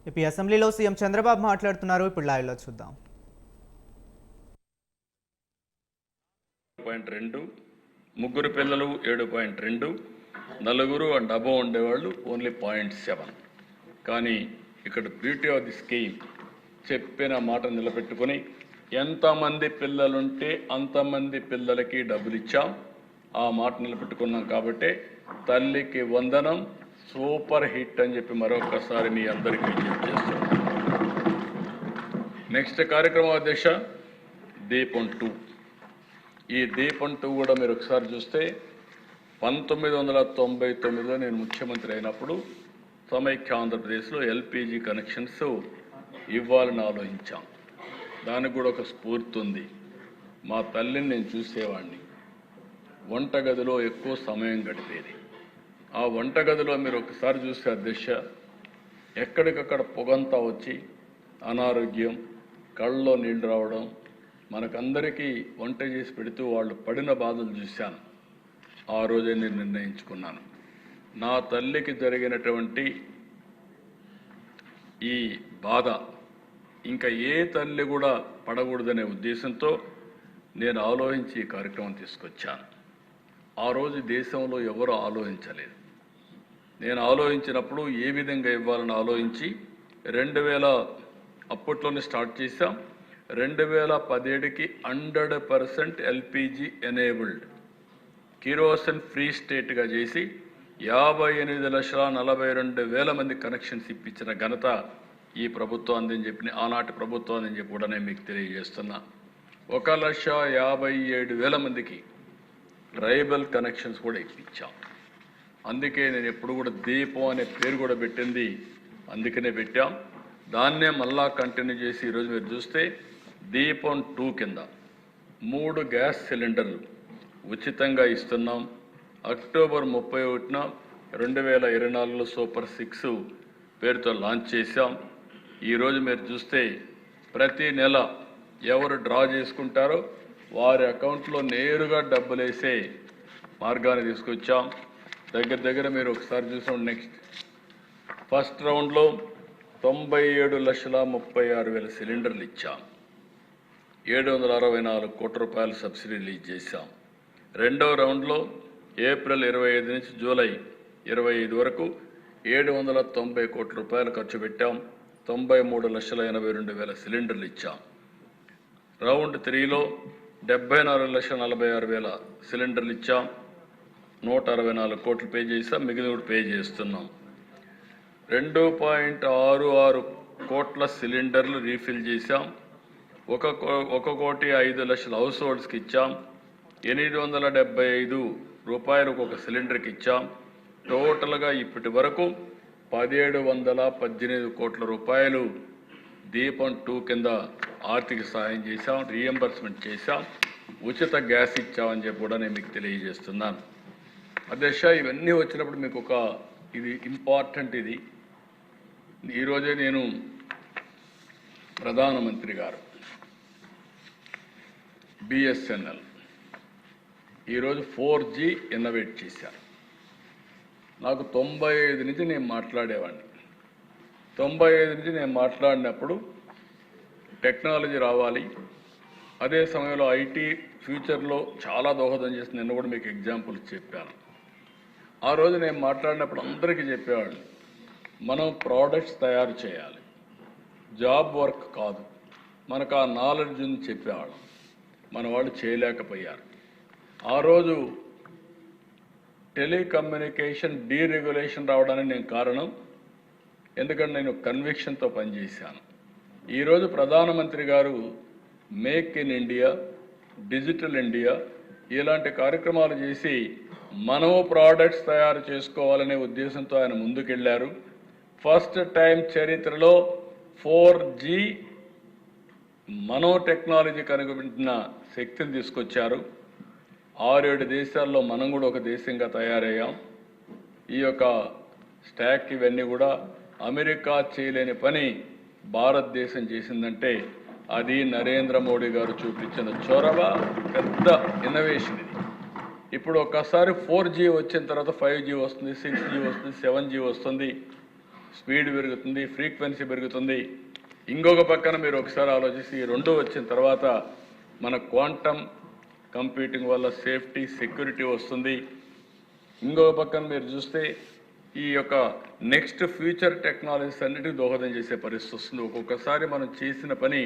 AP అసెంబ్లీలో CM Chandrababu మాట్లాడుతున్నారు. ఇప్పుడు లైవ్లో చూద్దాం. 7.2 ముగ్గురు పిల్లలు 7.2 నలుగురు అండ్ అబోవ్ ఉండేవాళ్ళు ఓన్లీ 0.7. కానీ ఇక్కడ బ్యూటీ ఆఫ్ ది స్కీమ్ చెప్పిన మాట నిలబెట్టుకొని ఎంతమంది పిల్లలుంటే అంతమంది పిల్లలకి డబ్బులు ఇచ్చాం. ఆ మాట నిలబెట్టుకున్నాం కాబట్టి తల్లికి వందనం సూపర్ హిట్ అని చెప్పి మరొకసారి మీ అందరికీ విజ్ఞప్తి చేస్తున్నాం. నెక్స్ట్ కార్యక్రమం అధ్యక్ష దీపం 2. ఈ దీపం 2 కూడా మీరు ఒకసారి చూస్తే 1999లో నేను ముఖ్యమంత్రి అయినప్పుడు సమైక్య ఆంధ్రప్రదేశ్లో ఎల్పిజి కనెక్షన్స్ ఇవ్వాలని ఆలోచించాం. దానికి కూడా ఒక స్ఫూర్తి ఉంది. మా తల్లిని నేను చూసేవాడిని. వంటగదిలో ఎక్కువ సమయం గడిపేది. ఆ వంటగదిలో మీరు ఒకసారి చూస్తే అధ్యక్ష ఎక్కడికక్కడ పొగంతా వచ్చి అనారోగ్యం, కళ్ళలో నీళ్లు రావడం, మనకందరికీ వంట చేసి పెడుతూ వాళ్ళు పడిన బాధలు చూశాను. ఆ రోజే నేను నిర్ణయించుకున్నాను, నా తల్లికి జరిగినటువంటి ఈ బాధ ఇంకా ఏ తల్లి కూడా పడకూడదనే ఉద్దేశంతో నేను ఆలోచించి ఈ కార్యక్రమం తీసుకొచ్చాను. ఆ రోజు దేశంలో ఎవరు ఆలోచించలేదు. నేను ఆలోచించినప్పుడు ఏ విధంగా ఇవ్వాలని ఆలోచించి 2000 అప్పట్లోనే స్టార్ట్ చేశాం. 2017కి 100% ఎల్పిజి ఎనేబుల్డ్ కిరోసిన్ ఫ్రీ స్టేట్గా చేసి 58,42,000 మంది కనెక్షన్స్ ఇప్పించిన ఘనత ఈ ప్రభుత్వం అందని చెప్పి, ఆనాటి ప్రభుత్వం అని చెప్పి కూడా నేను మీకు తెలియజేస్తున్నా. 1,57,000 మందికి ట్రైబల్ కనెక్షన్స్ కూడా ఇప్పించాం. అందుకే నేను ఎప్పుడు కూడా దీపం అనే పేరు కూడా పెట్టింది అందుకనే పెట్టాం. దాన్నే మళ్ళా కంటిన్యూ చేసి ఈరోజు మీరు చూస్తే దీపం 2 కింద 3 గ్యాస్ సిలిండర్లు ఉచితంగా ఇస్తున్నాం. అక్టోబర్ 31న 2024లో సూపర్ 6 పేరుతో లాంచ్ చేశాం. ఈరోజు మీరు చూస్తే ప్రతి నెల ఎవరు డ్రా చేసుకుంటారో వారి అకౌంట్లో నేరుగా డబ్బులు వేసే మార్గాన్ని తీసుకొచ్చాం. దగ్గర మీరు ఒకసారి చూసాం. నెక్స్ట్ ఫస్ట్ రౌండ్లో 97,36,000 సిలిండర్లు ఇచ్చాం. 764 కోట్ల రూపాయలు సబ్సిడీ రిలీజ్ చేశాం. రెండవ రౌండ్లో ఏప్రిల్ 25 నుంచి జూలై 25 వరకు 790 కోట్ల రూపాయలు ఖర్చు పెట్టాం. 93,82,000 సిలిండర్లు ఇచ్చాం. రౌండ్ 3లో 74,46,000 సిలిండర్లు ఇచ్చాం. 164 కోట్లు పే చేసాం. మిగిలిన పే చేస్తున్నాం. 2.66 కోట్ల సిలిండర్లు రీఫిల్ చేశాం. 1,05,00,000 హౌస్ హోల్డ్స్కి ఇచ్చాం. 875 రూపాయలకు ఒక సిలిండర్కి ఇచ్చాం. టోటల్గా ఇప్పటి వరకు 1,718 కోట్ల రూపాయలు దీపం 2 కింద ఆర్థిక సహాయం చేశాం, రీఎంబర్స్మెంట్ చేశాం, ఉచిత గ్యాస్ ఇచ్చామని చెప్పి కూడా నేను మీకు తెలియజేస్తున్నాను. అధ్యక్ష, ఇవన్నీ వచ్చినప్పుడు మీకు ఒక ఇది ఇంపార్టెంట్. ఇది ఈరోజే నేను ప్రధానమంత్రి గారు బిఎస్ఎన్ఎల్ ఈరోజు 4G ఇన్నోవేట్ చేశారు. నాకు 95 నుంచి నేను మాట్లాడేవాడిని. 95 నుంచి నేను మాట్లాడినప్పుడు టెక్నాలజీ రావాలి, అదే సమయంలో ఐటీ ఫ్యూచర్లో చాలా దోహదం చేస్తుంది. నిన్న కూడా మీకు ఎగ్జాంపుల్స్ చెప్పాను. ఆ రోజు నేను మాట్లాడినప్పుడు అందరికీ చెప్పేవాళ్ళు, మనం ప్రోడక్ట్స్ తయారు చేయాలి, జాబ్ వర్క్ కాదు. మనకు ఆ నాలెడ్జ్ ఉంది చెప్పేవాళ్ళం. మన వాళ్ళు చేయలేకపోయారు. ఆ రోజు టెలికమ్యూనికేషన్ డీరెగ్యులేషన్ రావడానికి నేను కారణం. ఎందుకంటే నేను కన్విక్షన్తో పనిచేశాను. ఈరోజు ప్రధానమంత్రి గారు make in India, digital India ఇలాంటి కార్యక్రమాలు చేసి మనము ప్రోడక్ట్స్ తయారు చేసుకోవాలనే ఉద్దేశంతో ఆయన ముందుకెళ్లారు. ఫస్ట్ టైం చరిత్రలో 4G మనో టెక్నాలజీ కనుగొన్న శక్తిని తీసుకొచ్చారు. 6-7 దేశాల్లో మనం కూడా ఒక దేశంగా తయారయ్యాం. ఈ యొక్క స్టాక్ ఇవన్నీ కూడా అమెరికా చేయలేని పని భారతదేశం చేసిందంటే అది నరేంద్ర మోడీ గారు చూపించిన చొరవ, పెద్ద ఇన్నోవేషన్ ఇది. ఇప్పుడు ఒక్కసారి 4G వచ్చిన తర్వాత 5G వస్తుంది, 6G వస్తుంది, 7G వస్తుంది. స్పీడ్ పెరుగుతుంది, ఫ్రీక్వెన్సీ పెరుగుతుంది. ఇంకొక పక్కన మీరు ఒకసారి ఆలోచిస్తే ఈ రెండు వచ్చిన తర్వాత మన క్వాంటమ్ కంప్యూటింగ్ వల్ల సేఫ్టీ, సెక్యూరిటీ వస్తుంది. ఇంకొక పక్కన మీరు చూస్తే ఈ యొక్క నెక్స్ట్ ఫ్యూచర్ టెక్నాలజీస్ అన్నిటికీ దోహదం చేసే పరిస్థితి వస్తుంది. ఒక్కొక్కసారి మనం చేసిన పని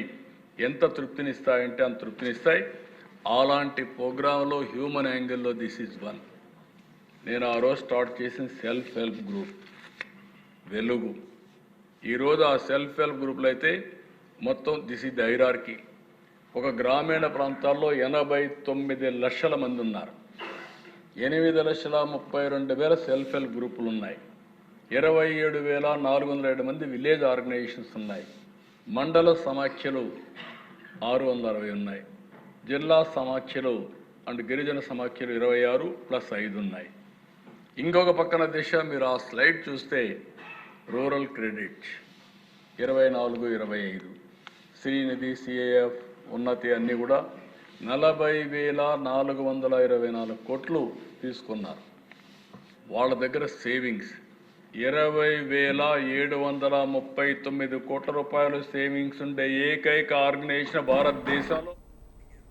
ఎంత తృప్తినిస్తాయంటే అంత తృప్తినిస్తాయి. అలాంటి ప్రోగ్రాంలో హ్యూమన్ యాంగిల్లో దిస్ ఈజ్ వన్. నేను ఆ రోజు స్టార్ట్ చేసిన సెల్ఫ్ హెల్ప్ గ్రూప్ వెలుగు. ఈరోజు ఆ సెల్ఫ్ హెల్ప్ గ్రూప్లో అయితే మొత్తం దిస్ ఈజ్ ద హైరార్కీ. ఒక గ్రామీణ ప్రాంతాల్లో 89 లక్షల మంది ఉన్నారు. 8,32,000 సెల్ఫ్ హెల్ప్ గ్రూపులు ఉన్నాయి. 27,407 మంది విలేజ్ ఆర్గనైజేషన్స్ ఉన్నాయి. మండల సమాఖ్యలు 660 ఉన్నాయి. జిల్లా సమాఖ్యలు అండ్ గిరిజన సమాఖ్యలు 26 + 5 ఉన్నాయి. ఇంకొక పక్కన దిశ మీరు ఆ స్లైడ్ చూస్తే రూరల్ క్రెడిట్ 24, 25, శ్రీనిధి, సిఏఎఫ్, ఉన్నతి అన్నీ కూడా 40,424 కోట్లు తీసుకున్నారు. వాళ్ళ దగ్గర సేవింగ్స్ 20,739 కోట్ల రూపాయలు సేవింగ్స్ ఉండే ఏకైక ఆర్గనైజేషన్ భారతదేశంలో